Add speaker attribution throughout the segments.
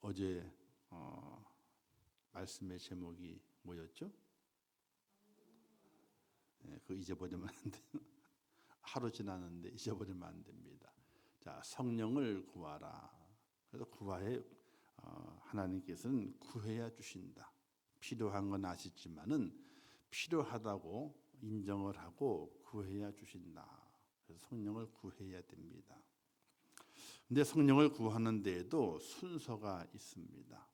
Speaker 1: 어제 말씀의 제목이 뭐였죠? 그거 잊어버리면 안 돼요. 하루 지났는데 잊어버리면 안 됩니다. 자, 성령을 구하라. 그래서 구하해 하나님께서는 구해야 주신다. 필요한 건 아시지만은 필요하다고 인정을 하고 구해야 주신다. 그래서 성령을 구해야 됩니다. 근데 성령을 구하는 데에도 순서가 있습니다.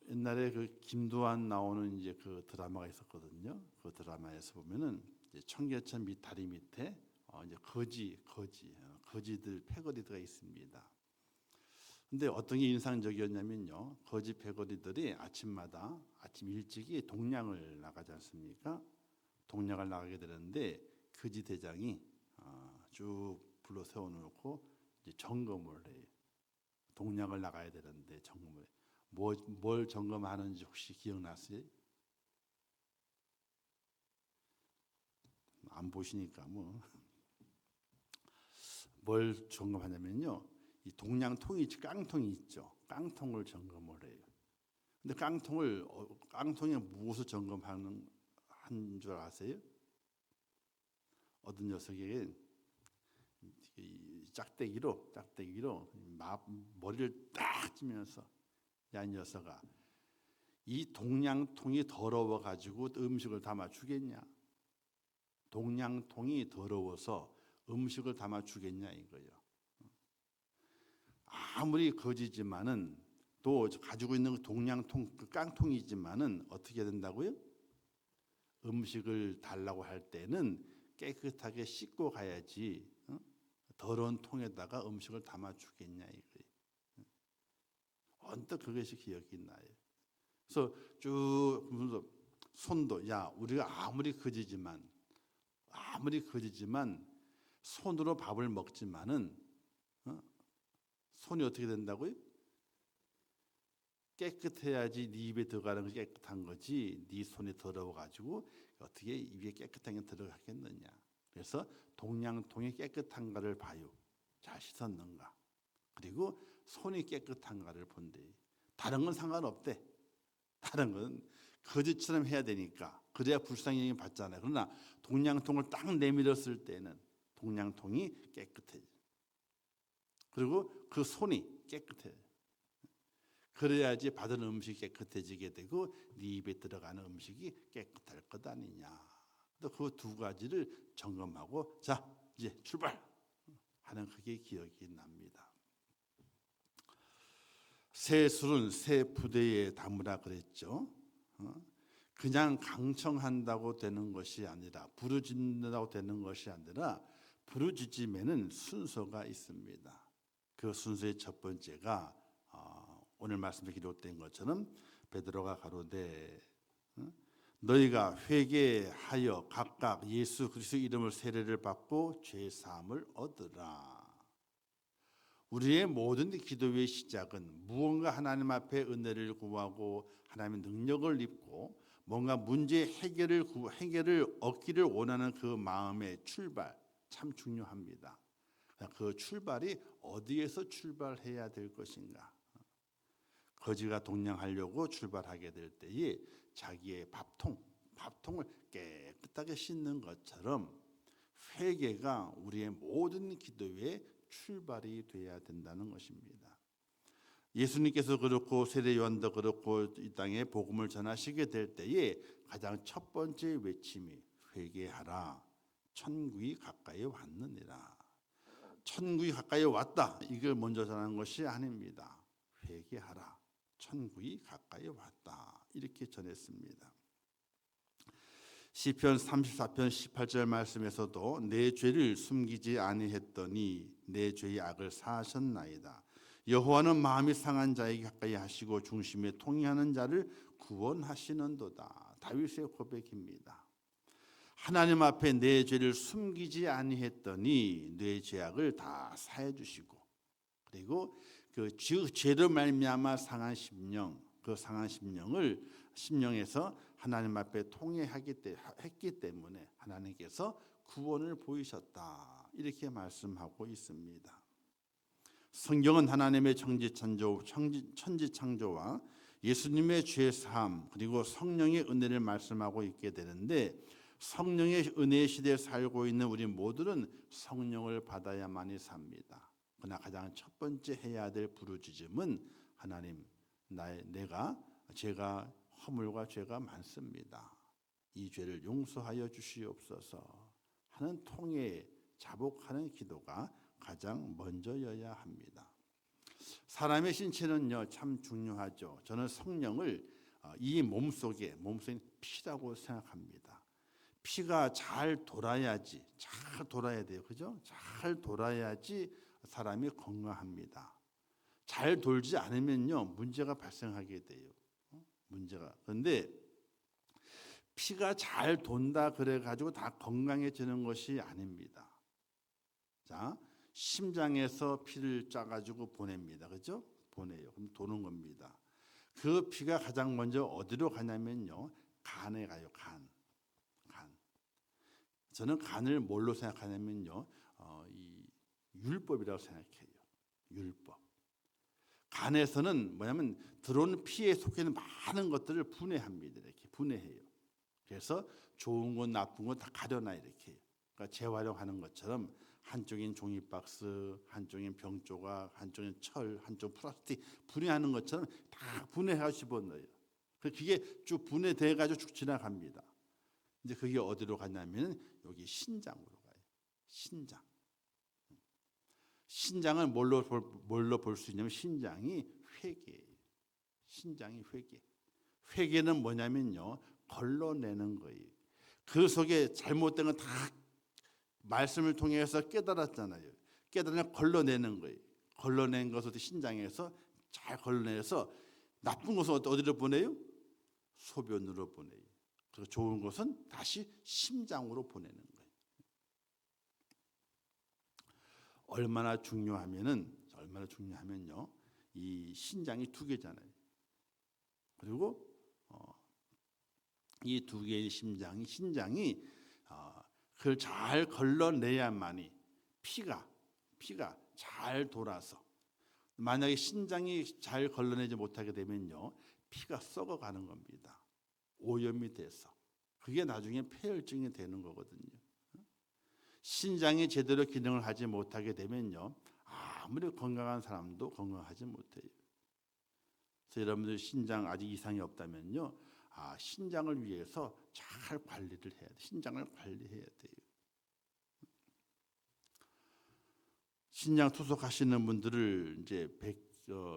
Speaker 1: 옛날에 그 김두한 나오는 이제 그 드라마가 있었거든요. 그 드라마에서 보면은 이제 청계천 밑 다리 밑에 이제 거지들 패거리들이 있습니다. 근데 어떤 게 인상적이었냐면요, 거지 패거리들이 아침마다 아침 일찍이 동냥을 나가지 않습니까? 동냥을 나가게 되는데 거지 대장이 쭉 불러 세워놓고 이제 점검을 해요. 동냥을 나가야 되는데 점검을 해요. 뭘 점검하는지 혹시 기억나세요? 안 보시니까 뭘 점검하냐면요, 이 동냥통이 깡통이 있죠. 깡통을 점검을 해요. 근데 깡통에 무엇을 점검하는 한 줄 아세요? 어떤 녀석에게 짝대기로 머리를 딱 찌면서, 야, 이 녀석아, 이 동냥통이 더러워 가지고 음식을 담아 주겠냐? 동냥통이 더러워서 음식을 담아 주겠냐 이거예요. 아무리 거지지만은 또 가지고 있는 그 동냥통, 그 깡통이지만은 어떻게 된다고요? 음식을 달라고 할 때는 깨끗하게 씻고 가야지. 더러운 통에다가 음식을 담아 주겠냐 이거예요. 언뜻 그것이 기억이 나요. 그래서 쭉 보면서 손도, 야, 우리가 아무리 거지지만 손으로 밥을 먹지만은 손이 어떻게 된다고요? 깨끗해야지 네 입에 들어가는 것이 깨끗한 거지, 네 손이 더러워가지고 어떻게 입에 깨끗한 게 들어가겠느냐. 그래서 동냥통이 깨끗한가를 봐요. 잘 씻었는가. 그리고 손이 깨끗한가를 본대. 다른 건 상관없대. 다른 건 거짓처럼 해야 되니까. 그래야 불쌍히 받잖아요. 그러나 동냥통을 딱 내밀었을 때는 동냥통이 깨끗해. 그리고 그 손이 깨끗해. 그래야지 받은 음식이 깨끗해지게 되고 네 입에 들어가는 음식이 깨끗할 것 아니냐. 그 두 가지를 점검하고, 자, 이제 출발 하는 그게 기억이 납니다. 새 술은 새 부대에 담으라 그랬죠. 그냥 강청한다고 되는 것이 아니라, 부르짖는다고 되는 것이 아니라, 부르짖음에는 순서가 있습니다. 그 순서의 첫 번째가 오늘 말씀에 기록된 것처럼 베드로가 가로되 너희가 회개하여 각각 예수 그리스도 이름을 세례를 받고 죄 사함을 얻으라. 우리의 모든 기도의 시작은 무언가 하나님 앞에 은혜를 구하고 하나님의 능력을 입고 뭔가 문제 해결을 얻기를 원하는 그 마음의 출발, 참 중요합니다. 그 출발이 어디에서 출발해야 될 것인가. 거지가 동냥하려고 출발하게 될 때에 자기의 밥통을 깨끗하게 씻는 것처럼 회개가 우리의 모든 기도의 출발이 되어야 된다는 것입니다. 예수님께서 그렇고 세례 요한도 그렇고 이 땅에 복음을 전하시게 될 때에 가장 첫 번째 외침이 회개하라, 천국이 가까이 왔느니라. 천국이 가까이 왔다, 이걸 먼저 전하는 것이 아닙니다. 회개하라, 천국이 가까이 왔다, 이렇게 전했습니다. 시편 34편 18절 말씀에서도 내 죄를 숨기지 아니했더니 내 죄의 악을 사하셨나이다. 여호와는 마음이 상한 자에게 가까이 하시고 중심에 통회하는 자를 구원하시는도다. 다윗의 고백입니다. 하나님 앞에 내 죄를 숨기지 아니했더니 내 죄악을 다 사해 주시고, 그리고 그 죄로 말미암아 상한 심령, 그 상한 심령에서 하나님 앞에 통회했기 때문에 하나님께서 구원을 보이셨다, 이렇게 말씀하고 있습니다. 성경은 하나님의 천지창조와 예수님의 죄사함 그리고 성령의 은혜를 말씀하고 있게 되는데, 성령의 은혜의 시대에 살고 있는 우리 모두는 성령을 받아야만이 삽니다. 그러나 가장 첫 번째 해야 될 부르짖음은 하나님, 제가 허물과 죄가 많습니다. 이 죄를 용서하여 주시옵소서 하는 통에 자복하는 기도가 가장 먼저여야 합니다. 사람의 신체는요 참 중요하죠. 저는 성령을 이 몸속에 피라고 생각합니다. 피가 잘 돌아야 돼요. 그죠? 잘 돌아야지 사람이 건강합니다. 잘 돌지 않으면요 문제가 발생하게 돼요. 그런데 피가 잘 돈다 그래 가지고 다 건강해지는 것이 아닙니다. 자, 심장에서 피를 짜 가지고 보냅니다. 그죠? 보내요. 그럼 도는 겁니다. 그 피가 가장 먼저 어디로 가냐면요 간에 가요. 간. 저는 간을 뭘로 생각하냐면요 이 율법이라고 생각해요. 율법. 간에서는 뭐냐면 들어오는 피에 속해 있는 많은 것들을 분해합니다. 이렇게 분해해요. 그래서 좋은 것 나쁜 것 다 가려놔 이렇게. 그러니까 재활용하는 것처럼 한쪽엔 종이박스, 한쪽엔 병조각, 한쪽엔 철, 한쪽 플라스틱 분해하는 것처럼 다 분해하고 집어넣어요. 그게 쭉 분해돼 가지고 쭉 지나갑니다. 이제 그게 어디로 가냐면 여기 신장으로 가요. 신장을 뭘로 볼 수 있냐면 신장이 회개예요. 신장이 회개. 회개는 뭐냐면요 걸러내는 거예요. 그 속에 잘못된 건 다 말씀을 통해서 깨달았잖아요. 깨달으면 걸러내는 거예요. 걸러낸 것을 신장에서 잘 걸러내서 나쁜 것은 어디로 보내요? 소변으로 보내요. 그리고 좋은 것은 다시 심장으로 보내는 거예요. 얼마나 중요하면요 이 신장이 두 개잖아요. 그리고 이 두 개의 신장이 그걸 잘 걸러내야만이 피가 잘 돌아서, 만약에 신장이 잘 걸러내지 못하게 되면요 피가 썩어가는 겁니다. 오염이 돼서 그게 나중에 폐혈증이 되는 거거든요. 신장이 제대로 기능을 하지 못하게 되면요 아무리 건강한 사람도 건강하지 못해요. 그래서 여러분들 신장 아직 이상이 없다면요 신장을 위해서 잘 관리를 해야 돼요. 신장을 관리해야 돼요. 신장 투석하시는 분들을 이제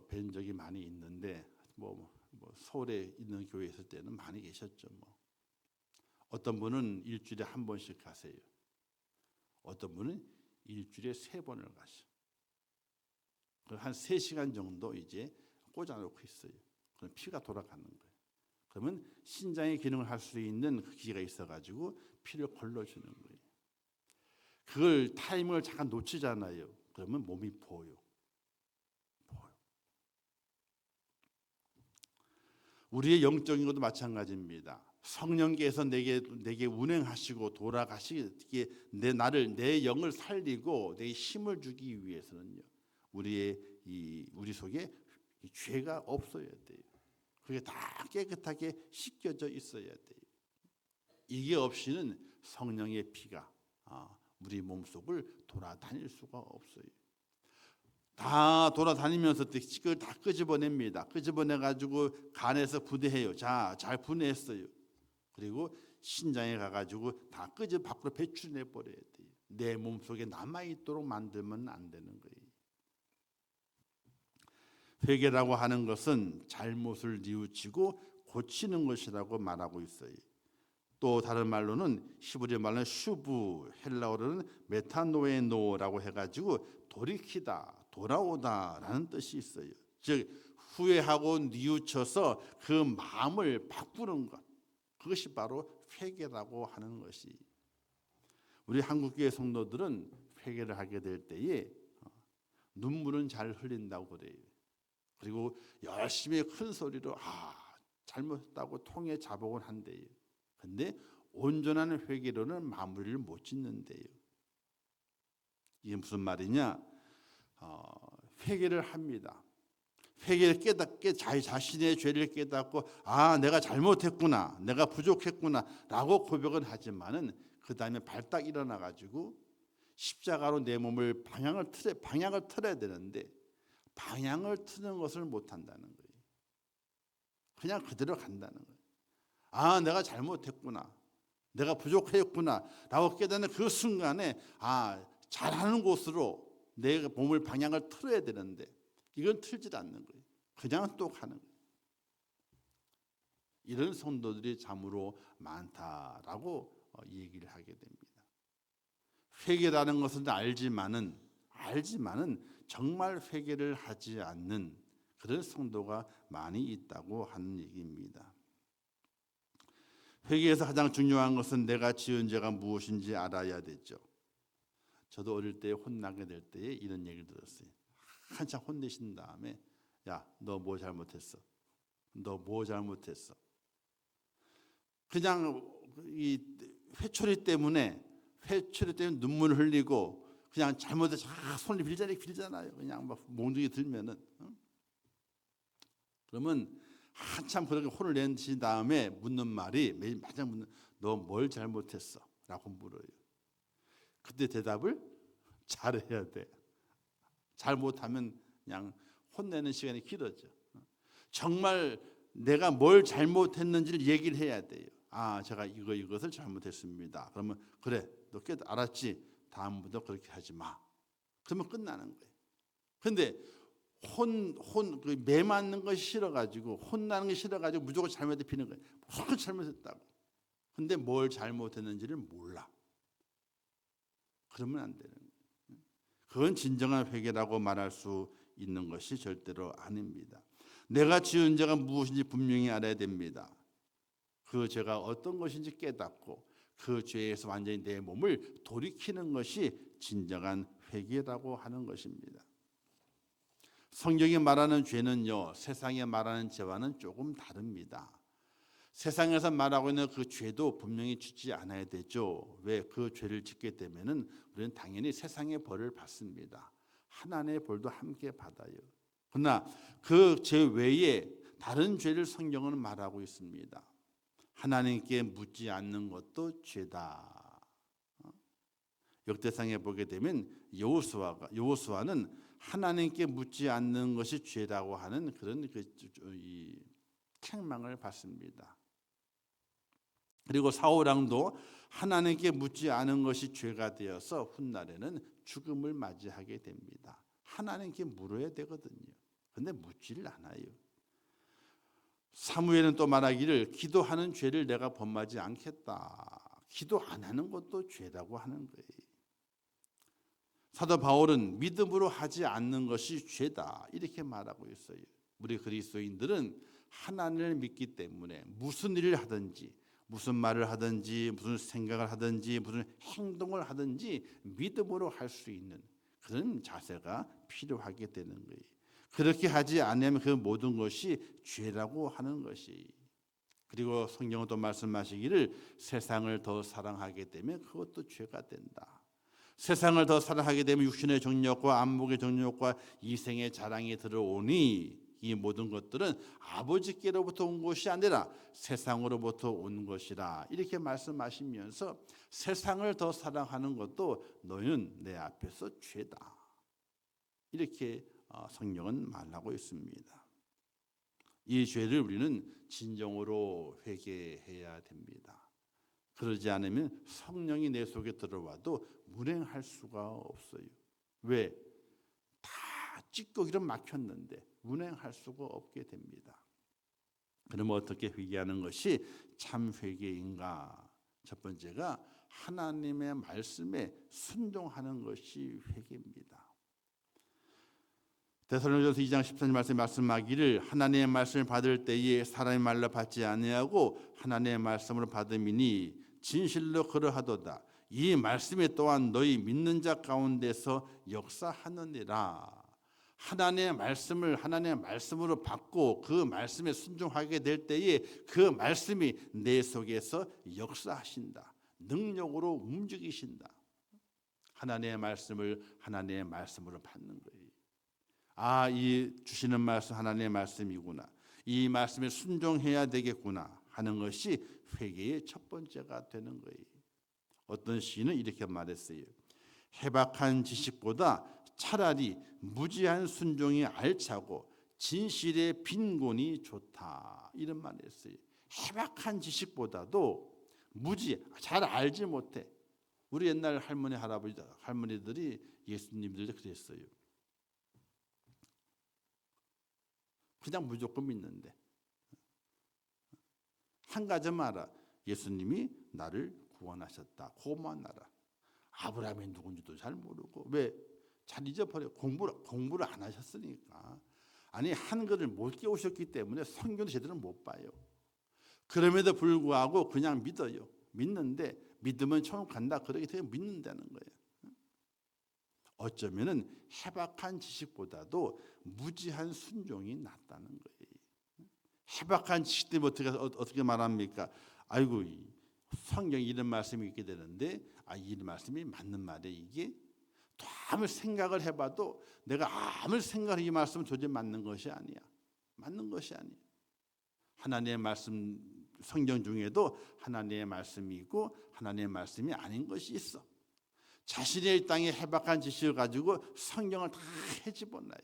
Speaker 1: 뵌 적이 많이 있는데 뭐 서울에 있는 교회에 있을 때는 많이 계셨죠. 어떤 분은 일주일에 한 번씩 가세요. 어떤 분은 일주일에 3번을 가셔. 한 3시간 정도 이제 꽂아놓고 있어요. 그럼 피가 돌아가는 거예요. 그러면 신장의 기능을 할 수 있는 그 기계가 있어가지고 피를 걸러주는 거예요. 그걸 타이밍을 잠깐 놓치잖아요. 그러면 몸이 보여. 우리의 영적인 것도 마찬가지입니다. 성령께서 내게 운행하시고 돌아가시기에 내 영을 살리고 내 힘을 주기 위해서는요 우리 속에 죄가 없어야 돼요. 그게 다 깨끗하게 씻겨져 있어야 돼요. 이게 없이는 성령의 피가 우리 몸속을 돌아다닐 수가 없어요. 다 돌아다니면서 그걸 다 끄집어냅니다. 끄집어내가지고 간에서 분해해요. 자, 잘 분해했어요. 그리고 신장에 가가지고 다 밖으로 배출해버려야 돼요. 내 몸속에 남아있도록 만들면 안 되는 거예요. 회개라고 하는 것은 잘못을 뉘우치고 고치는 것이라고 말하고 있어요. 또 다른 말로는 히브리 말로는 슈브, 헬라어로는 메타노에노라고 해가지고 돌이키다, 돌아오다라는 뜻이 있어요. 즉 후회하고 뉘우쳐서 그 마음을 바꾸는 것, 그것이 바로 회개라고 하는 것이. 우리 한국교회 성도들은 회개를 하게 될 때에 눈물은 잘 흘린다고 그래요. 그리고 열심히 큰 소리로 잘못했다고 통해 자복을 한대요. 근데 온전한 회개로는 마무리를 못 짓는데요. 이게 무슨 말이냐? 회개를 합니다. 회개를 깨닫게 자신의 죄를 깨닫고 내가 잘못했구나, 내가 부족했구나 라고 고백은 하지만은 그 다음에 발딱 일어나 가지고 십자가로 내 몸을 방향을 틀어야 되는데 방향을 트는 것을 못한다는 거예요. 그냥 그대로 간다는 거예요. 내가 잘못했구나, 내가 부족했구나 라고 깨닫는 그 순간에 잘하는 곳으로 내 몸을 방향을 틀어야 되는데 이건 틀질 않는 거예요. 그냥 또 가는 거예요. 이런 성도들이 참으로 많다라고 얘기를 하게 됩니다. 회개라는 것은 알지만은 정말 회개를 하지 않는 그런 성도가 많이 있다고 하는 얘기입니다. 회개에서 가장 중요한 것은 내가 지은 죄가 무엇인지 알아야 되죠. 저도 어릴 때 혼나게 될 때에 이런 얘기를 들었어요. 한참 혼내신 다음에 야, 너 뭐 잘못했어? 너 뭐 잘못했어? 그냥 이 회초리 때문에 눈물을 흘리고 그냥 잘못해서 손을 빌잖아요. 그냥 막 몽둥이 들면은 그러면 한참 그렇게 혼을 내신 다음에 묻는 말이 마지막 묻는 너 뭘 잘못했어? 라고 물어요. 그때 대답을 잘해야 돼. 잘못하면 그냥 혼내는 시간이 길어져. 정말 내가 뭘 잘못했는지를 얘기를 해야 돼요. 제가 이것을 잘못했습니다. 그러면 그래, 너 알았지? 다음부터 그렇게 하지 마. 그러면 끝나는 거예요. 근데 매 맞는 것이 싫어가지고 혼나는 게 싫어가지고 무조건 잘못해 피는 거예요. 무조건 잘못했다고. 근데 뭘 잘못했는지를 몰라. 그러면 안 되는 거예요. 그건 진정한 회개라고 말할 수 있는 것이 절대로 아닙니다. 내가 지은 죄가 무엇인지 분명히 알아야 됩니다. 그 죄가 어떤 것인지 깨닫고 그 죄에서 완전히 내 몸을 돌이키는 것이 진정한 회개라고 하는 것입니다. 성경이 말하는 죄는요, 세상에 말하는 죄와는 조금 다릅니다. 세상에서 말하고 있는 그 죄도 분명히 짓지 않아야 되죠. 왜? 그 죄를 짓게 되면은 우리는 당연히 세상의 벌을 받습니다. 하나님의 벌도 함께 받아요. 그러나 그 죄 외에 다른 죄를 성경은 말하고 있습니다. 하나님께 묻지 않는 것도 죄다. 역대상에 보게 되면 여호수아는 하나님께 묻지 않는 것이 죄라고 하는 그런 책망을 받습니다. 그리고 사울왕도 하나님께 묻지 않은 것이 죄가 되어서 훗날에는 죽음을 맞이하게 됩니다. 하나님께 물어야 되거든요. 그런데 묻지를 않아요. 사무엘은 또 말하기를 기도하는 죄를 내가 범하지 않겠다. 기도 안 하는 것도 죄라고 하는 거예요. 사도 바울은 믿음으로 하지 않는 것이 죄다 이렇게 말하고 있어요. 우리 그리스도인들은 하나님을 믿기 때문에 무슨 일을 하든지 무슨 말을 하든지 무슨 생각을 하든지 무슨 행동을 하든지 믿음으로 할 수 있는 그런 자세가 필요하게 되는 거예요. 그렇게 하지 않으면 그 모든 것이 죄라고 하는 것이. 그리고 성경은 또 말씀하시기를 세상을 더 사랑하게 되면 그것도 죄가 된다. 세상을 더 사랑하게 되면 육신의 정욕과 안목의 정욕과 이생의 자랑이 들어오니 이 모든 것들은 아버지께로부터 온 것이 아니라 세상으로부터 온 것이라 이렇게 말씀하시면서 세상을 더 사랑하는 것도 너희는 내 앞에서 죄다. 이렇게 성경은 말하고 있습니다. 이 죄를 우리는 진정으로 회개해야 됩니다. 그러지 않으면 성령이 내 속에 들어와도 문행할 수가 없어요. 왜? 다 찌꺼기로 막혔는데 문행할 수가 없게 됩니다. 그러면 어떻게 회개하는 것이 참 회개인가? 첫 번째가 하나님의 말씀에 순종하는 것이 회개입니다. 데살로니가서 2장 14절 말씀하기를 하나님의 말씀을 받을 때에 사람의 말로 받지 아니하고 하나님의 말씀으로 받음이니 진실로 그러하도다. 이 말씀이 또한 너희 믿는 자 가운데서 역사하느니라. 하나님의 말씀으로 받고 그 말씀에 순종하게 될 때에 그 말씀이 내 속에서 역사하신다. 능력으로 움직이신다. 하나님의 말씀을 하나님의 말씀으로 받는 거예요. 이 주시는 말씀 하나님의 말씀이구나. 이 말씀에 순종해야 되겠구나 하는 것이 회개의 첫 번째가 되는 거예요. 어떤 시인은 이렇게 말했어요. 해박한 지식보다 차라리 무지한 순종이 알차고 진실의 빈곤이 좋다. 이런 말을 했어요. 해박한 지식보다도 잘 알지 못해. 우리 옛날 할머니들이 예수님들도 그랬어요. 그냥 무조건 믿는데 한 가지만 알아. 예수님이 나를 구원하셨다. 그것만 알아. 아브라함이 누군지도 잘 모르고 왜? 잘 잊어버려. 공부를 안 하셨으니까. 아니 한글을 못 깨우셨기 때문에 성경도 제대로 못 봐요. 그럼에도 불구하고 그냥 믿어요. 믿는데 믿으면 처음 간다. 그러기 때문에 믿는다는 거예요. 어쩌면은 해박한 지식보다도 무지한 순종이 낫다는 거예요. 해박한 지식 때문에 어떻게 말합니까? 아이고 성경에 이런 말씀이 있게 되는데 이 말씀이 맞는 말이에요. 이게 아무리 생각을 해봐도 내가 아무리 생각을 이 말씀은 도저히 맞는 것이 아니야. 맞는 것이 아니야. 하나님의 말씀 성경 중에도 하나님의 말씀이 있고 하나님의 말씀이 아닌 것이 있어. 자신의 땅에 해박한 지식을 가지고 성경을 다 헤집어놔요.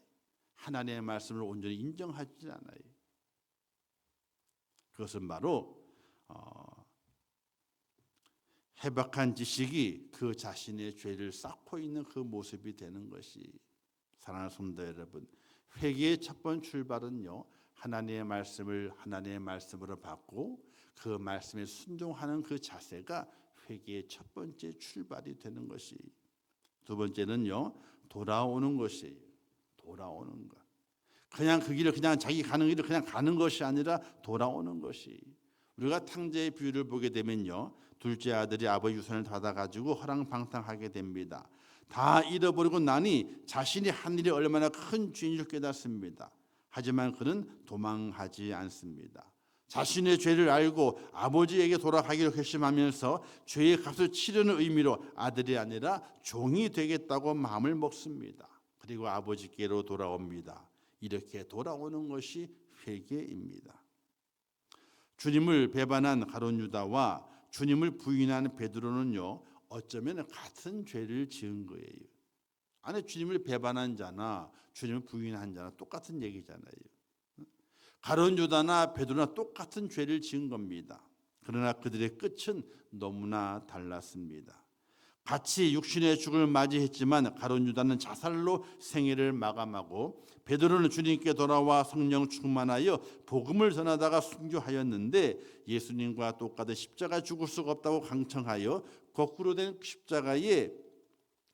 Speaker 1: 하나님의 말씀을 온전히 인정하지 않아요. 그것은 바로 해박한 지식이 그 자신의 죄를 쌓고 있는 그 모습이 되는 것이, 사랑하는 성도 여러분, 회개의 첫 번째 출발은요, 하나님의 말씀을 하나님의 말씀으로 받고 그 말씀에 순종하는 그 자세가 회개의 첫 번째 출발이 되는 것이, 두 번째는요, 돌아오는 것이에요. 돌아오는 것. 그냥 그 길을 그냥 자기 가는 길을 그냥 가는 것이 아니라 돌아오는 것이. 우리가 탕자의 비유를 보게 되면요, 둘째 아들이 아버지 유산을 받아가지고 허랑방탕하게 됩니다. 다 잃어버리고 나니 자신이 한 일이 얼마나 큰 죄인 줄 깨닫습니다. 하지만 그는 도망하지 않습니다. 자신의 죄를 알고 아버지에게 돌아가기로 결심하면서 죄의 값을 치르는 의미로 아들이 아니라 종이 되겠다고 마음을 먹습니다. 그리고 아버지께로 돌아옵니다. 이렇게 돌아오는 것이 회개입니다. 주님을 배반한 가룟 유다와 주님을 부인한 베드로는요, 어쩌면 같은 죄를 지은 거예요. 아니, 주님을 배반한 자나 주님을 부인한 자나 똑같은 얘기잖아요. 가룟 유다나 베드로나 똑같은 죄를 지은 겁니다. 그러나 그들의 끝은 너무나 달랐습니다. 같이 육신의 죽음을 맞이했지만 가룟 유다는 자살로 생애를 마감하고 베드로는 주님께 돌아와 성령 충만하여 복음을 전하다가 순교하였는데, 예수님과 똑같은 십자가 죽을 수가 없다고 강청하여 거꾸로 된 십자가에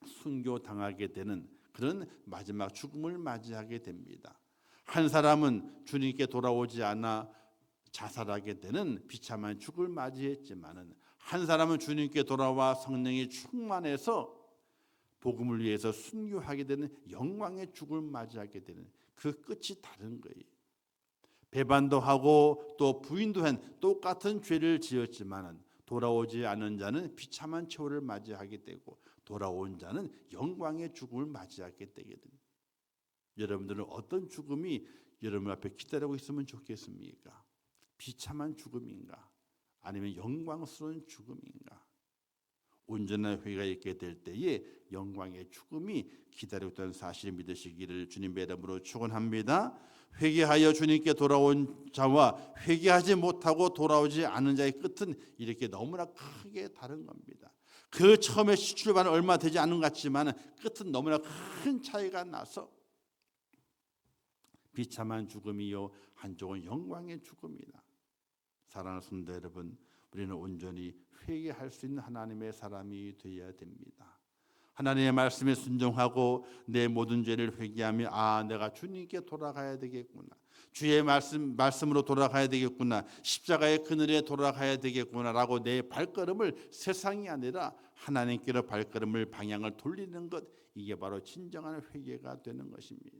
Speaker 1: 순교당하게 되는 그런 마지막 죽음을 맞이하게 됩니다. 한 사람은 주님께 돌아오지 않아 자살하게 되는 비참한 죽음을 맞이했지만은, 한 사람은 주님께 돌아와 성령이 충만해서 복음을 위해서 순교하게 되는 영광의 죽음을 맞이하게 되는 그 끝이 다른 거예요. 배반도 하고 또 부인도 한 똑같은 죄를 지었지만은 돌아오지 않은 자는 비참한 처우를 맞이하게 되고, 돌아온 자는 영광의 죽음을 맞이하게 되게 됩니다. 여러분들은 어떤 죽음이 여러분 앞에 기다리고 있으면 좋겠습니까? 비참한 죽음인가? 아니면 영광스러운 죽음인가? 온전한 회개가 있게 될 때에 영광의 죽음이 기다리고 있다는 사실을 믿으시기를 주님의 이름으로 축원합니다. 회개하여 주님께 돌아온 자와 회개하지 못하고 돌아오지 않은 자의 끝은 이렇게 너무나 크게 다른 겁니다. 그 처음에 출발은 얼마 되지 않은 것 같지만 끝은 너무나 큰 차이가 나서 비참한 죽음이요, 한쪽은 영광의 죽음이다. 사랑하는 성도 여러분, 우리는 온전히 회개할 수 있는 하나님의 사람이 되어야 됩니다. 하나님의 말씀에 순종하고 내 모든 죄를 회개하며 내가 주님께 돌아가야 되겠구나, 주의 말씀으로 돌아가야 되겠구나, 십자가의 그늘에 돌아가야 되겠구나라고 내 발걸음을 세상이 아니라 하나님께로 발걸음을 방향을 돌리는 것, 이게 바로 진정한 회개가 되는 것입니다.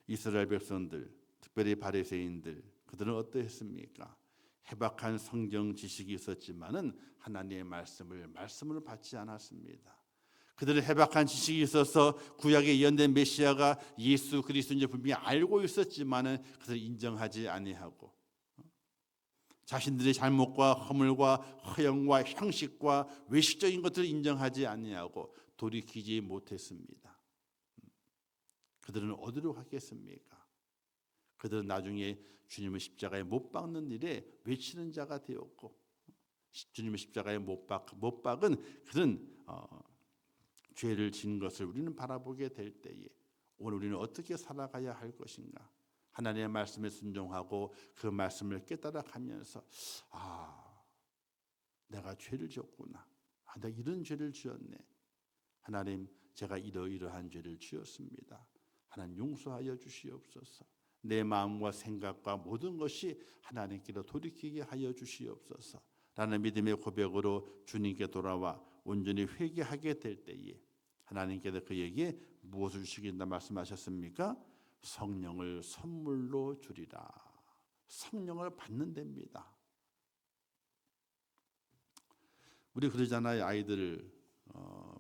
Speaker 1: 이스라엘 백성들, 특별히 바리새인들, 그들은 어떠했습니까? 해박한 성경 지식이 있었지만은 하나님의 말씀을 받지 않았습니다. 그들은 해박한 지식이 있어서 구약에 예언된 메시아가 예수 그리스도인지 분명히 알고 있었지만은 그것을 인정하지 아니하고 자신들의 잘못과 허물과 허영과 형식과 외식적인 것들을 인정하지 아니하고 돌이키지 못했습니다. 그들은 어디로 갔겠습니까? 그들은 나중에 주님을 십자가에 못 박는 일에 외치는 자가 되었고 주님을 십자가에 못 박은 그런 죄를 지은 것을 우리는 바라보게 될 때에 오늘 우리는 어떻게 살아가야 할 것인가? 하나님의 말씀에 순종하고 그 말씀을 깨달아가면서 내가 죄를 지었구나. 내가 이런 죄를 지었네. 하나님, 제가 이러이러한 죄를 지었습니다. 하나님 용서하여 주시옵소서. 내 마음과 생각과 모든 것이 하나님께로 돌이키게 하여 주시옵소서. 라는 믿음의 고백으로 주님께 돌아와 온전히 회개하게 될 때에 하나님께서 그에게 무엇을 주시긴다 말씀하셨습니까? 성령을 선물로 주리라. 성령을 받는 데입니다. 우리 그러잖아요. 아이들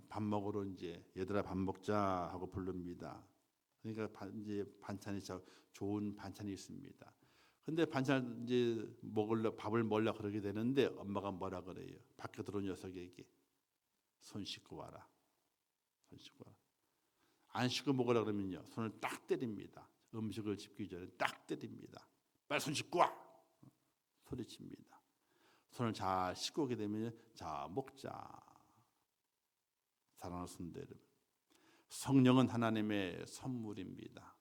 Speaker 1: 밥 먹으러 이제 얘들아 밥 먹자 하고 부릅니다. 그러니까 이제 반찬이 좋은 반찬이 있습니다. 근데 반찬 이제 밥을 먹으려 그러게 되는데 엄마가 뭐라 그래요? 밖에 들어온 녀석에게 손 씻고 와라. 손 씻고 와라. 안 씻고 먹으라 그러면요 손을 딱 때립니다. 음식을 집기 전에 딱 때립니다. 빨리 손 씻고 와. 소리칩니다. 손을 잘 씻고 오게 되면 자 먹자. 사랑하는 성도 여러분, 성령은 하나님의 선물입니다.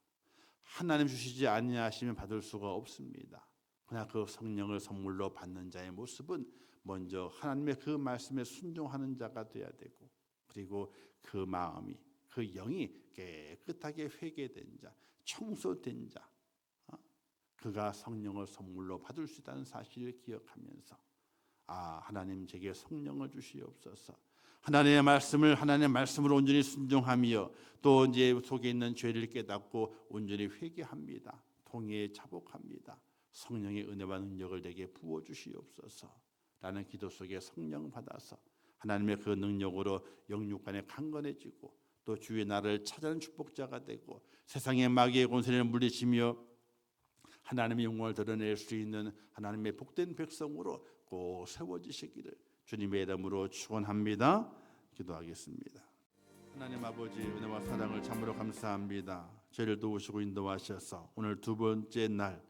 Speaker 1: 하나님 주시지 아니하시면 받을 수가 없습니다. 그러나 그 성령을 선물로 받는 자의 모습은 먼저 하나님의 그 말씀에 순종하는 자가 되어야 되고 그리고 그 마음이 그 영이 깨끗하게 회개된 자, 청소된 자, 그가 성령을 선물로 받을 수 있다는 사실을 기억하면서 하나님 제게 성령을 주시옵소서. 하나님의 말씀으로 온전히 순종하며 또 이제 속에 있는 죄를 깨닫고 온전히 회개합니다. 통회에 자복합니다. 성령의 은혜와 능력을 내게 부어 주시옵소서. 라는 기도 속에 성령 받아서 하나님의 그 능력으로 영육간에 강건해지고 또 주의 나라를 찾아는 축복자가 되고 세상의 마귀의 권세를 물리치며 하나님의 영광을 드러낼 수 있는 하나님의 복된 백성으로 꼭 세워지시기를 주님의 이름으로 축원합니다. 기도하겠습니다. 하나님 아버지 은혜와 사랑을 참으로 감사합니다. 저희를 도우시고 인도하셔서 오늘 두 번째 날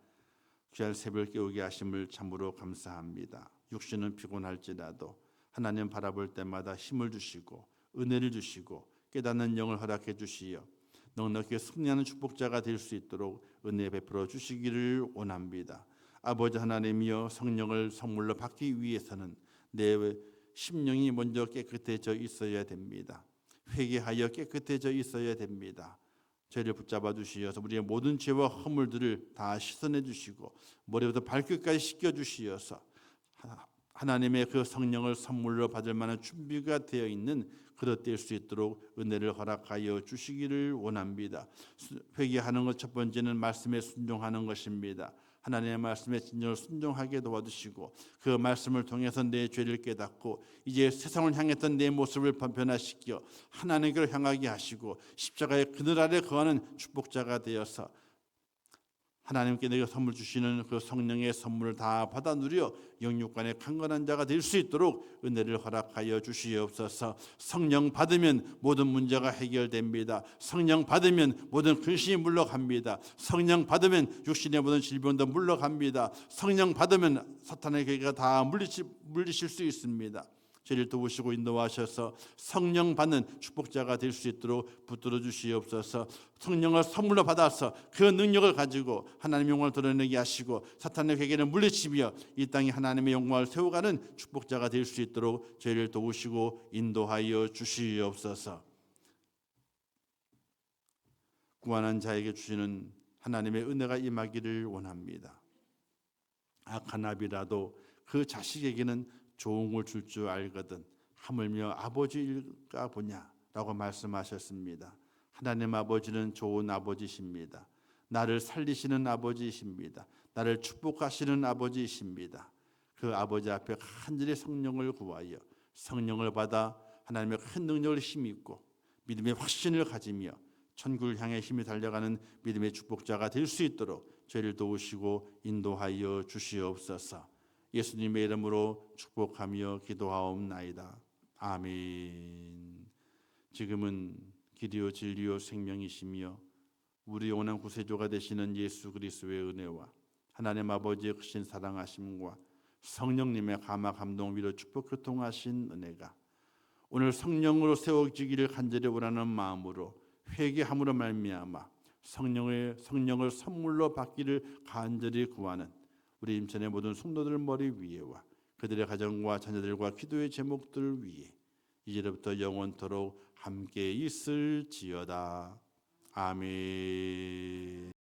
Speaker 1: 귀한 새벽 깨우게 하심을 참으로 감사합니다. 육신은 피곤할지라도 하나님 바라볼 때마다 힘을 주시고 은혜를 주시고 깨닫는 영을 허락해 주시어 넉넉히 승리하는 축복자가 될 수 있도록 은혜 베풀어 주시기를 원합니다. 아버지 하나님이여 성령을 선물로 받기 위해서는 내 심령이 먼저 깨끗해져 있어야 됩니다. 회개하여 깨끗해져 있어야 됩니다. 죄를 붙잡아 주시어서 우리의 모든 죄와 허물들을 다 씻어내 주시고 머리부터 발끝까지 씻겨 주시어서 하나님의 그 성령을 선물로 받을 만한 준비가 되어 있는 그릇 될 수 있도록 은혜를 허락하여 주시기를 원합니다. 회개하는 것 첫 번째는 말씀에 순종하는 것입니다. 하나님의 말씀에 진정으로 순종하게 도와주시고 그 말씀을 통해서 내 죄를 깨닫고 이제 세상을 향했던 내 모습을 변화시켜 하나님께로 향하게 하시고 십자가의 그늘 아래 거하는 축복자가 되어서 하나님께 내가 선물 주시는 그 성령의 선물을 다 받아 누려 영육간에 강건한 자가 될 수 있도록 은혜를 허락하여 주시옵소서. 성령 받으면 모든 문제가 해결됩니다. 성령 받으면 모든 근심이 물러갑니다. 성령 받으면 육신의 모든 질병도 물러갑니다. 성령 받으면 사탄의 괴계가 다 물리실 수 있습니다. 저희를 도우시고 인도하셔서 성령 받는 축복자가 될 수 있도록 붙들어 주시옵소서. 성령을 선물로 받아서 그 능력을 가지고 하나님의 영광을 드러내게 하시고 사탄의 회개를 물리치며 이 땅에 하나님의 영광을 세워가는 축복자가 될 수 있도록 저희를 도우시고 인도하여 주시옵소서. 구원한 자에게 주시는 하나님의 은혜가 임하기를 원합니다. 악한 아비라도 그 자식에게는 좋은 걸 줄 줄 알거든 하물며 아버지일까 보냐라고 말씀하셨습니다. 하나님 아버지는 좋은 아버지십니다. 나를 살리시는 아버지이십니다. 나를 축복하시는 아버지이십니다. 그 아버지 앞에 간절히 성령을 구하여 성령을 받아 하나님의 큰 능력을 힘입고 믿음의 확신을 가지며 천국을 향해 힘이 달려가는 믿음의 축복자가 될 수 있도록 저희를 도우시고 인도하여 주시옵소서. 예수님의 이름으로 축복하며 기도하옵나이다. 아멘. 지금은 길이요 진리요 생명이시며 우리 영원한 구세주가 되시는 예수 그리스도의 은혜와 하나님 아버지의 크신 사랑하심과 성령님의 감화 감동 위로 축복 교통하신 은혜가 오늘 성령으로 세워지기를 간절히 원하는 마음으로 회개함으로 말미암아 성령을 선물로 받기를 간절히 구하는 우리 임천의 모든 성도들 머리 위에와 그들의 가정과 자녀들과 기도의 제목들 위에 이제부터 영원토록 함께 있을지어다. 아멘.